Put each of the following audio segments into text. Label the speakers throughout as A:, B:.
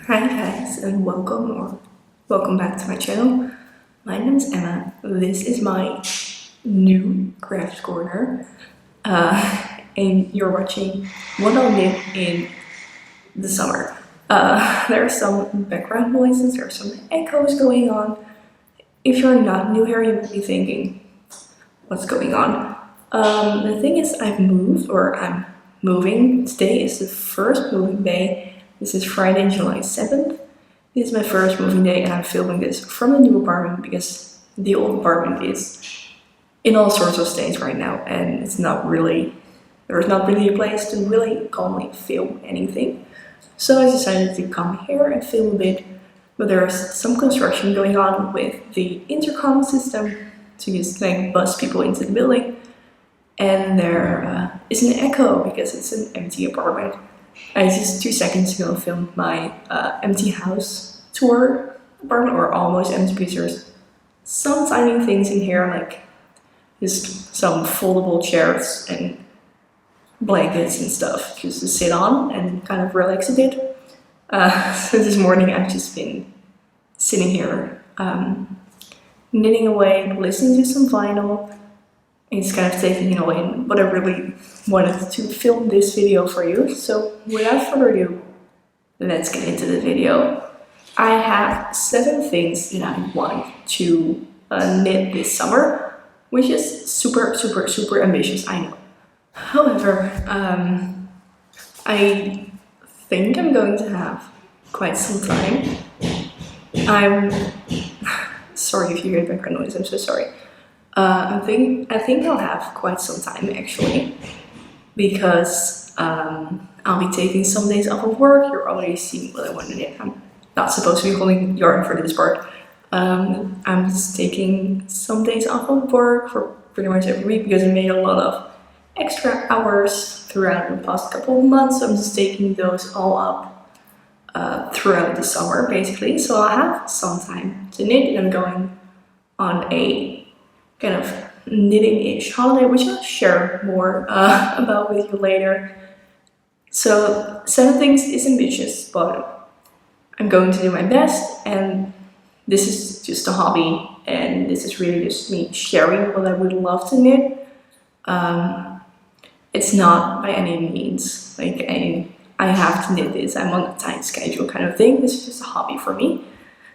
A: Hi guys, and welcome back to my channel. My name is Emma. This is my new Craftcorner, and you're watching what I did in the summer. There are some background noises, there are some echoes going on. If you're not new here, you might be thinking, what's going on? The thing is, I'm moving. Today is the first moving day. This is Friday, July 7th. This is my first moving day, and I'm filming this from the new apartment because the old apartment is in all sorts of states right now, and there's not really a place to really calmly film anything. So I decided to come here and film a bit, but there's some construction going on with the intercom system to just buzz people into the building, and there is an echo because it's an empty apartment. I just 2 seconds ago filmed my empty house tour apartment, or almost empty, because there's some tiny things in here, like just some foldable chairs and blankets and stuff just to sit on and kind of relax a bit. So this morning I've just been sitting here knitting away, listening to some vinyl. It's kind of taking it all in, but I really wanted to film this video for you. So without further ado, let's get into the video. I have 7 things that I want to knit this summer, which is super ambitious, I know. However, I think I'm going to have quite some time. I'm sorry if you hear background noise, I'm so sorry. I think I'll have quite some time actually, because I'll be taking some days off of work. You're already seeing what I want to knit. I'm not supposed to be holding yarn for this part. I'm just taking some days off of work for pretty much every week because I made a lot of extra hours throughout the past couple of months. So I'm just taking those all up throughout the summer basically. So I'll have some time to knit, and I'm going on a kind of knitting-ish holiday, which I'll share more about with you later. So 7 things is ambitious, but I'm going to do my best, and this is just a hobby, and this is really just me sharing what I would love to knit. It's not by any means like I have to knit this, I'm on a tight schedule kind of thing. This is just a hobby for me.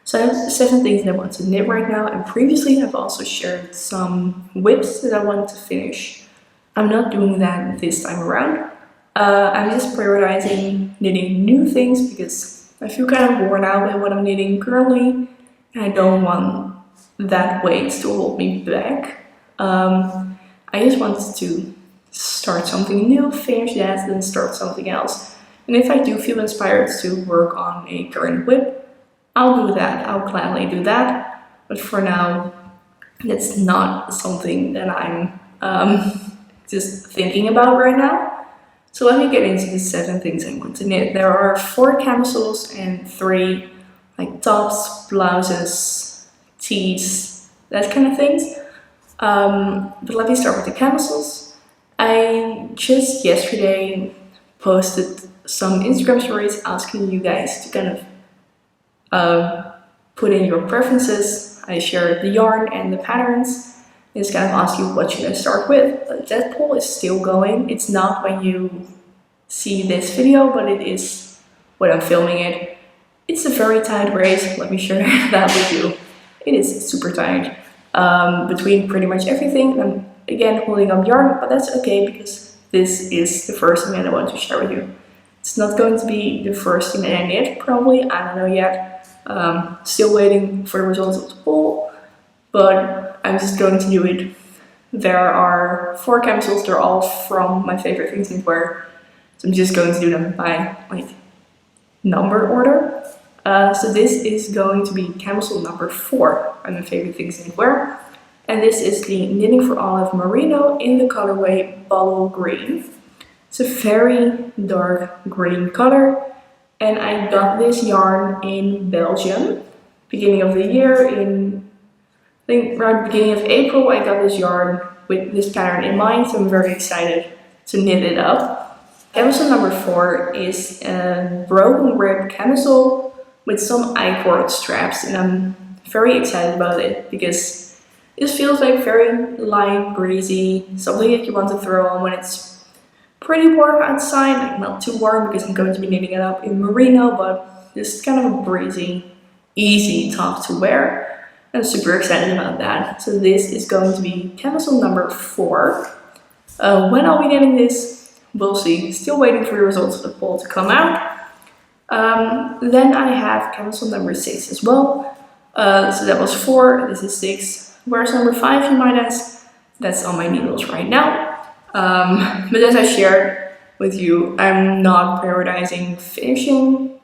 A: So I have 7 things that I want to knit right now, and previously I've also shared some whips that I want to finish. I'm not doing that this time around. I'm just prioritizing knitting new things because I feel kind of worn out with what I'm knitting currently, and I don't want that weight to hold me back. I just wanted to start something new, finish that, then start something else. And if I do feel inspired to work on a current whip, I'll do that. I'll gladly do that. But for now, that's not something that I'm just thinking about right now. So let me get into the 7 things I want to knit. There are 4 camisoles and 3 like tops, blouses, tees, that kind of things. But let me start with the camisoles. I just yesterday posted some Instagram stories asking you guys to kind of put in your preferences. I shared the yarn and the patterns. Just kind of ask you what should I start with. That poll is still going. It's not when you see this video, but it is when I'm filming it. It's a very tight race, let me share that with you. It is super tight between pretty much everything. I'm again holding up yarn, but that's okay because this is the first thing that I want to share with you. It's not going to be the first thing that I knit, probably, I don't know yet. Still waiting for the results of the poll, but I'm just going to do it. There are 4 camisoles, they're all from my favorite things knitwear, so I'm just going to do them by like number order. So this is going to be camisole number 4 on my favorite things knitwear, and this is the Knitting for Olive Merino in the colorway Bottle Green. It's a very dark green color. And I got this yarn in Belgium, beginning of the year, I think around the beginning of April. I got this yarn with this pattern in mind, so I'm very excited to knit it up. Camisole number 4 is a broken rib camisole with some I-cord straps, and I'm very excited about it because this feels like very light, breezy, something that you want to throw on when it's pretty warm outside, like not too warm because I'm going to be knitting it up in merino, but just kind of a breezy, easy top to wear. I'm super excited about that. So this is going to be camisole number 4. When I'll be knitting this, we'll see. Still waiting for the results of the poll to come out. Then I have camisole number 6 as well. So that was 4, this is 6. Where's number 5, you might ask? That's on my needles right now. But as I shared with you, I'm not prioritizing finishing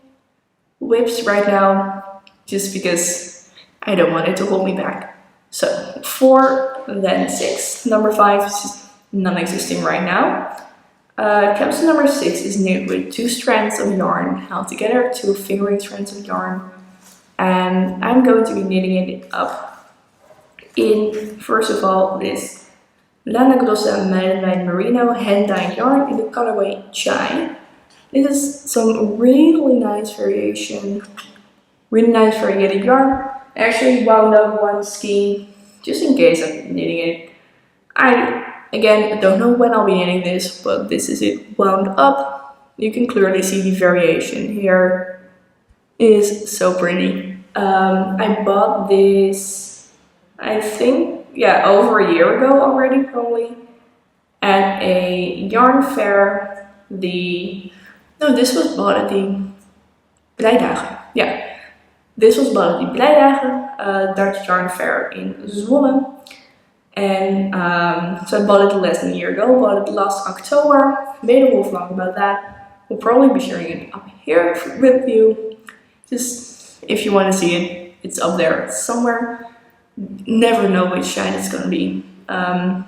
A: whips right now, just because I don't want it to hold me back. So 4, then 6. Number 5 is non-existing right now. Camisole number 6 is knit with 2 strands of yarn held together, 2 fingering strands of yarn, and I'm going to be knitting it up in, first of all, this Lana Grossa Meidenwijn Merino hand-dyed yarn in the colorway Chai. This is some really nice variation, really nice variegated yarn. I actually wound up one skein just in case I'm knitting it. Again, I don't know when I'll be knitting this, but this is it wound up. You can clearly see the variation here. It is so pretty. I bought this, I think, yeah, over a year ago already, probably, at a yarn fair. This was bought at the Blijdagen. Yeah, this was bought at the Blijdagen, Dutch yarn fair in Zwolle. And so I bought it less than a year ago, bought it last October, made a whole vlog about that. We'll probably be sharing it up here with you. Just if you want to see it, it's up there somewhere. Never know which shine it's going to be. But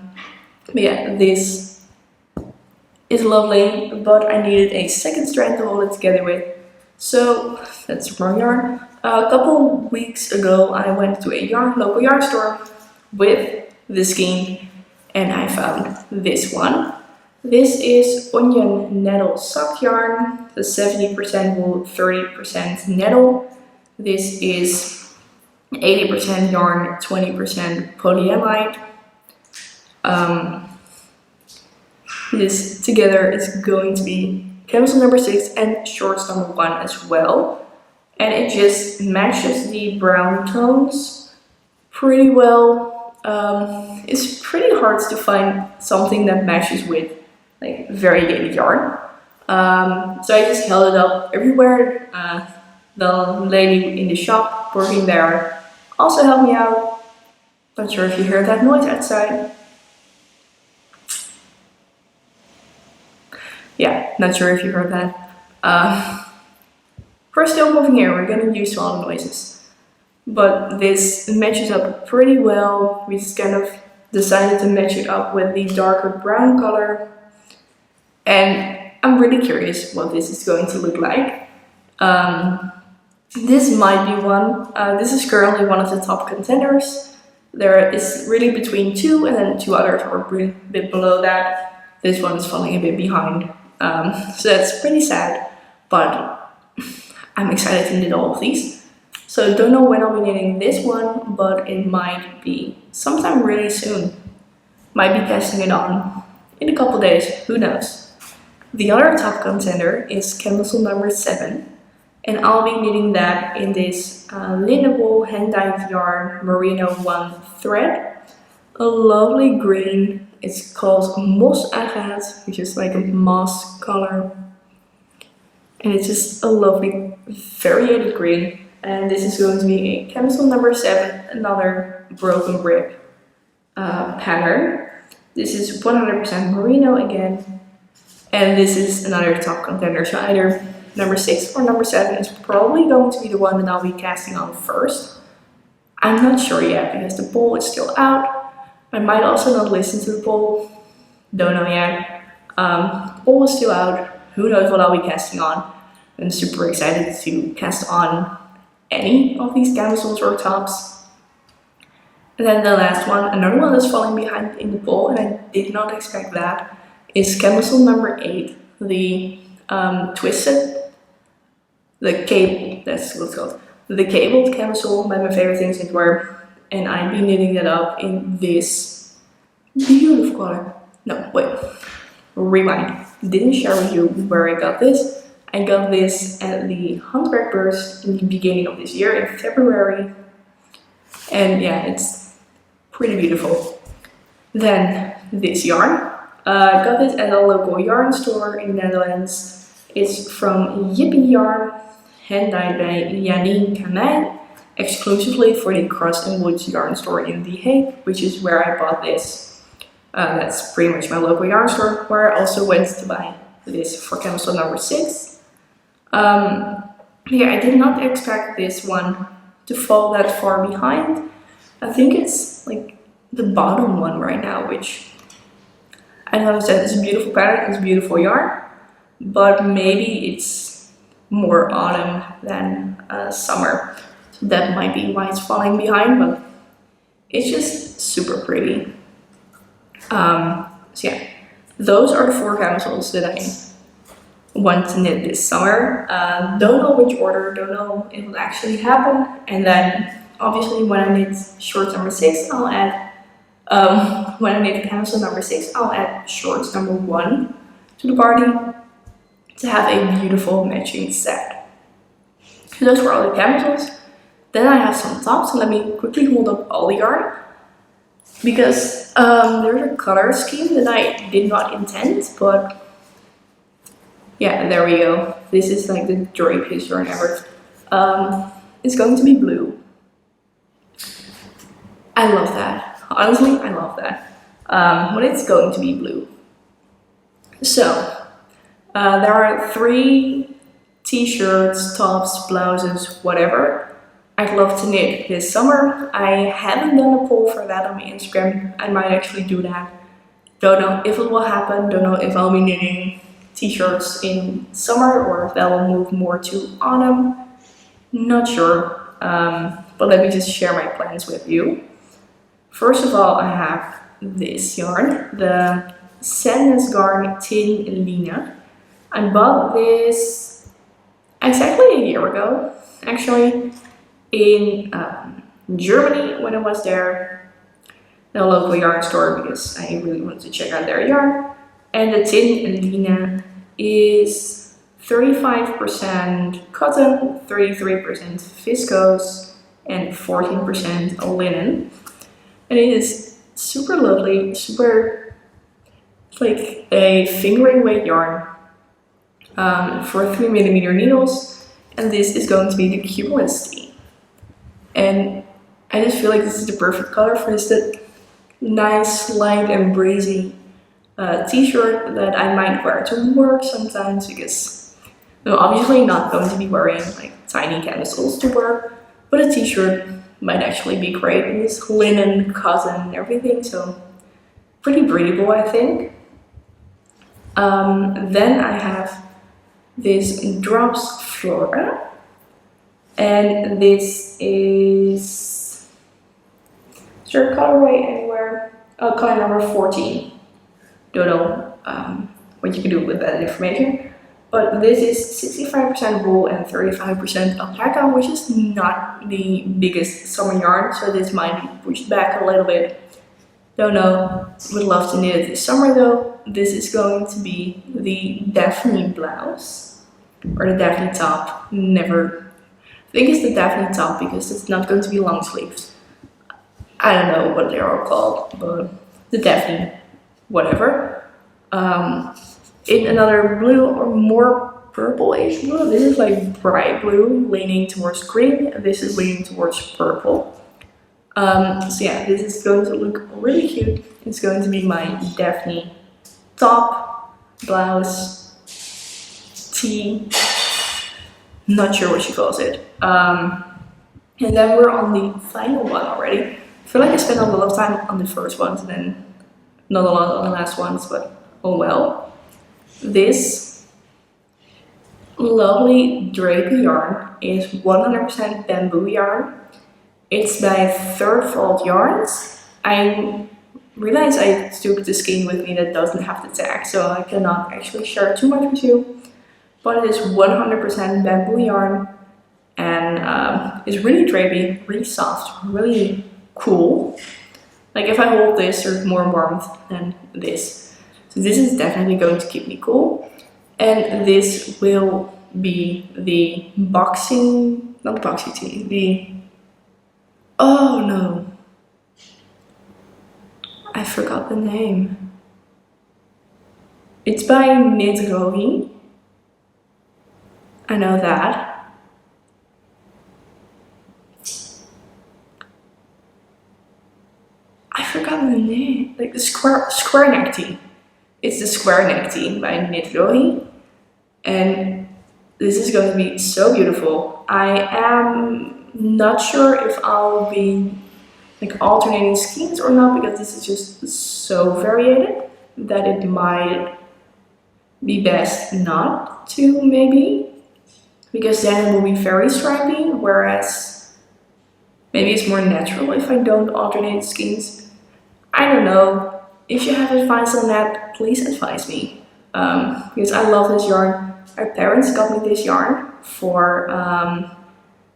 A: yeah, this is lovely, but I needed a second strand to hold it together with. So that's wrong yarn. A couple weeks ago, I went to a local yarn store with this skein, and I found this one. This is onion nettle sock yarn, the 70% wool, 30% nettle. This is 80% yarn, 20% polyamide. This together is going to be camisole number 6 and shorts number 1 as well. And it just matches the brown tones pretty well. It's pretty hard to find something that matches with like variegated yarn. So I just held it up everywhere. The lady in the shop working there also helped me out. Not sure if you heard that noise outside. Yeah, not sure if you heard that. We're still moving here, we're getting used to all the noises. But this matches up pretty well. We just kind of decided to match it up with the darker brown color. And I'm really curious what this is going to look like. This might be one. This is currently one of the top contenders. There is really between 2, and then 2 others are a bit below that. This one is falling a bit behind. So that's pretty sad, but I'm excited to knit all of these. So don't know when I'll be knitting this one, but it might be sometime really soon. Might be testing it on in a couple days, who knows. The other top contender is camisole number 7, and I'll be knitting that in this linen wool hand-dyed yarn merino 1 thread. A lovely green. It's called Mos Agate, which is like a moss color. And it's just a lovely variegated green. And this is going to be a camisole number 7, another broken rib pattern. This is 100% merino again. And this is another top contender. So either number 6 or number 7 is probably going to be the one that I'll be casting on first. I'm not sure yet because the poll is still out. I might also not listen to the poll. Don't know yet. Poll is still out. Who knows what I'll be casting on. I'm super excited to cast on any of these camisoles or tops. And then the last one, another one that's falling behind in the poll, and I did not expect that, is camisole number 8, the twisted, the cape that's what it's called. The cabled camisole, one of my favorite things in wear, and I'd be knitting that up in this beautiful color. No, wait, rewind. Didn't share with you where I got this. I got this at the Handwerk Burst in the beginning of this year in February, and yeah, it's pretty beautiful. Then this yarn. I got this at a local yarn store in the Netherlands. It's from Yippie Yarn, hand dyed by Janine Kamijn, exclusively for the Cross and Woods yarn store in The Hague, which is where I bought this. That's pretty much my local yarn store, where I also went to buy this for camisole number 6. Yeah, I did not expect this one to fall that far behind. I think it's like the bottom one right now, which I noticed that it's a beautiful pattern, it's a beautiful yarn, but maybe it's more autumn than summer. So that might be why it's falling behind, but it's just super pretty. So yeah, those are the 4 camisoles that I want to knit this summer. Don't know which order, don't know if it'll actually happen. And then obviously when I knit shorts number 6, I'll add when I knit camisole number 6, I'll add shorts number 1 to the party to have a beautiful matching set. So those were all the camisoles. Then I have some tops. So let me quickly hold up all the yarn, because there's a color scheme that I did not intend, but yeah, there we go. This is like the drapiest yarn ever. It's going to be blue. I love that. Honestly, I love that. But it's going to be blue. So, there are 3 t-shirts, tops, blouses, whatever I'd love to knit this summer. I haven't done a poll for that on my Instagram. I might actually do that. Don't know if it will happen. Don't know if I'll be knitting t-shirts in summer or if that will move more to autumn. Not sure. But let me just share my plans with you. First of all, I have this yarn, the Sadness Garn Tin Lina. I bought this exactly a year ago, actually, in Germany when I was there, in a local yarn store, because I really wanted to check out their yarn. And the Tin Lina is 35% cotton, 33% viscose, and 14% linen. And it is super lovely, super like a fingering weight yarn for 3mm needles, and this is going to be the Cumulus Tea. And I just feel like this is the perfect color for this nice, light and breezy t-shirt that I might wear to work sometimes, because I'm obviously not going to be wearing like tiny camisoles to work, but a t-shirt might actually be great. And it's linen, cotton, and everything, so pretty breathable, I think. Then I have this Drops Flora, and this is there colorway anywhere? Color number 14. Don't know what you can do with that information. But this is 65% wool and 35% alpaca, which is not the biggest summer yarn, so this might be pushed back a little bit. Don't know, would love to knit it this summer though. This is going to be the Daphne blouse, or the Daphne top, never. I think it's the Daphne top because it's not going to be long sleeves. I don't know what they're all called, but the Daphne, whatever. In another blue or more purplish blue. This is like bright blue, leaning towards green, and this is leaning towards purple. So yeah, this is going to look really cute. It's going to be my Daphne top, blouse, tee, not sure what she calls it. And then we're on the final one already. I feel like I spent a lot of time on the first ones and then not a lot on the last ones, but oh well. This lovely drapey yarn is 100% bamboo yarn. It's by Third Fault Yarns. I realized I took the skein with me that doesn't have the tag, so I cannot actually share too much with you. But it is 100% bamboo yarn, and it's really drapey, really soft, really cool. Like if I hold this, there's more warmth than this. So this is definitely going to keep me cool. And this will be the not boxy tee, oh no, I forgot the name. It's by Knit. I know that. I forgot the name. Like the square neck tee. It's the square neck tee by Knit. And this is going to be so beautiful. I am not sure if I'll be like alternating skeins or not, because this is just so variated that it might be best not to, maybe, because then it will be very stripy, whereas maybe it's more natural if I don't alternate skeins. I don't know. If you have advice on that, please advise me, because I love this yarn. My parents got me this yarn for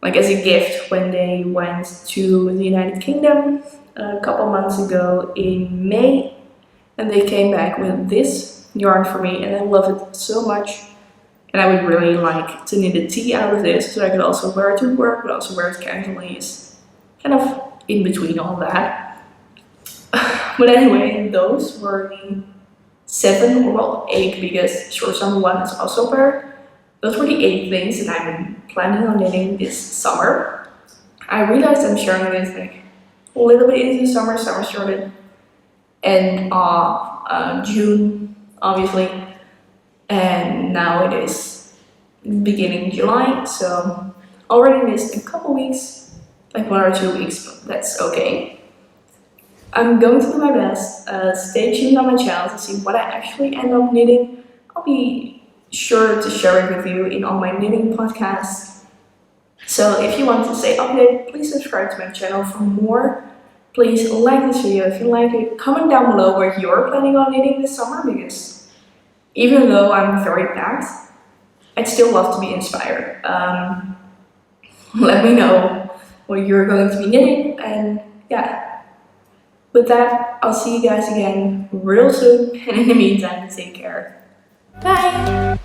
A: like as a gift when they went to the United Kingdom a couple months ago in May, and they came back with this yarn for me, and I love it so much. And I would really like to knit a tee out of this, so I could also wear it to work, but also wear it casually, kind of in between all that. But anyway, those were the 7, or well 8, because short summer 1 is also a pair. Those were the 8 things that I'm planning on knitting this summer. I realized I'm sharing this like a little bit into the summer. Summer started end of June, obviously, and now it is beginning July, so already missed a couple weeks, like 1 or 2 weeks, but that's okay. I'm going to do my best. Stay tuned on my channel to see what I actually end up knitting. I'll be sure to share it with you in all my knitting podcasts. So if you want to stay updated, please subscribe to my channel for more. Please like this video if you like it. Comment down below what you're planning on knitting this summer, because even though I'm very packed, I'd still love to be inspired. Let me know what you're going to be knitting, and yeah. With that, I'll see you guys again real soon, and in the meantime, take care. Bye!